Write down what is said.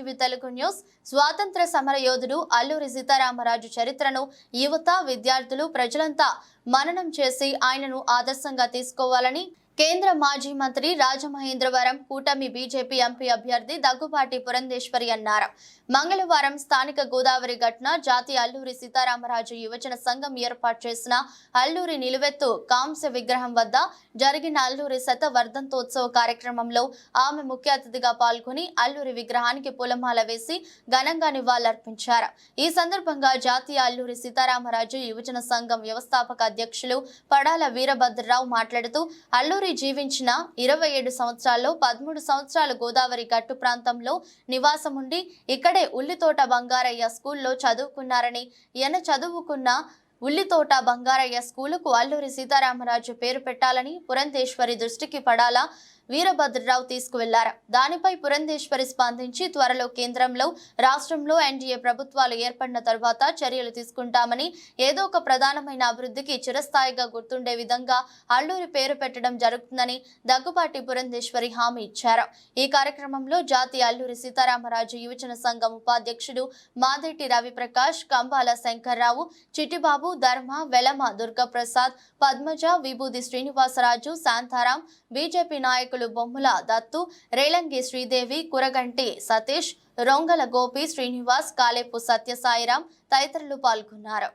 ITV Telugu news స్వాతంత్ర సమర యోధుడు అల్లూరి సీతారామరాజు చరిత్రను యువత విద్యార్థులు ప్రజలంతా మననం చేసి ఆయనను ఆదర్శంగా తీసుకోవాలని కేంద్ర మాజీ మంత్రి రాజమహేంద్రవరం కూటమి బీజేపీ ఎంపీ అభ్యర్థి దగ్గుబాటి పురంధేశ్వరి అన్నారు. మంగళవారం స్థానిక గోదావరి ఘటన జాతీయ అల్లూరి సీతారామరాజు యువజన సంఘం ఏర్పాటు చేసిన అల్లూరి నిలువెత్తు కాంస్య విగ్రహం వద్ద జరిగిన అల్లూరి శతవర్ధంతోత్సవ కార్యక్రమంలో ఆమె ముఖ్య అతిథిగా పాల్గొని అల్లూరి విగ్రహానికి పూలమాల వేసి ఘనంగా నివాళులర్పించారు. ఈ సందర్భంగా జాతీయ అల్లూరి సీతారామరాజు యువజన సంఘం వ్యవస్థాపక అధ్యక్షులు పడాల వీరభద్రరావు మాట్లాడుతూ అల్లూరి జీవించిన 27 సంవత్సరాల్లో 13 సంవత్సరాలు గోదావరి గట్టు ప్రాంతంలో నివాసం ఉండి ఇక్కడే ఉల్లితోట బంగారయ్య స్కూల్లో చదువుకున్నారని, ఈయన చదువుకున్న ఉల్లితోట బంగారయ్య స్కూలుకు అల్లూరి సీతారామరాజు పేరు పెట్టాలని పురంధేశ్వరి దృష్టికి పడాల వీరభద్రరావు తీసుకువెళ్లారు. దానిపై పురంధేశ్వరి స్పందించి త్వరలో కేంద్రంలో రాష్ట్రంలో ఎన్డీఏ ప్రభుత్వాలు ఏర్పడిన తర్వాత చర్యలు తీసుకుంటామని, ఏదో ఒక ప్రధానమైన అభివృద్ధికి చిరస్థాయిగా గుర్తుండే విధంగా అల్లూరి పేరు పెట్టడం జరుగుతుందని దగ్గుబాటి పురంధేశ్వరి హామీ ఇచ్చారు. ఈ కార్యక్రమంలో జాతీయ అల్లూరి సీతారామరాజు యువజన సంఘం ఉపాధ్యక్షుడు మాదేటి రవిప్రకాష్, కంబాల శంకర్రావు, చిట్టిబాబు, ధర్మ, వెలమ దుర్గప్రసాద్, పద్మజ, విభూది శ్రీనివాసరాజు, శాంతారాం, బీజేపీ నాయకులు బొమ్ముల దత్తు, రేలంగి శ్రీదేవి, కురగంటి సతీష్, రొంగల గోపి శ్రీనివాస్, కాలేపు సత్యసాయిరాం తదితరులు పాల్గొన్నారు.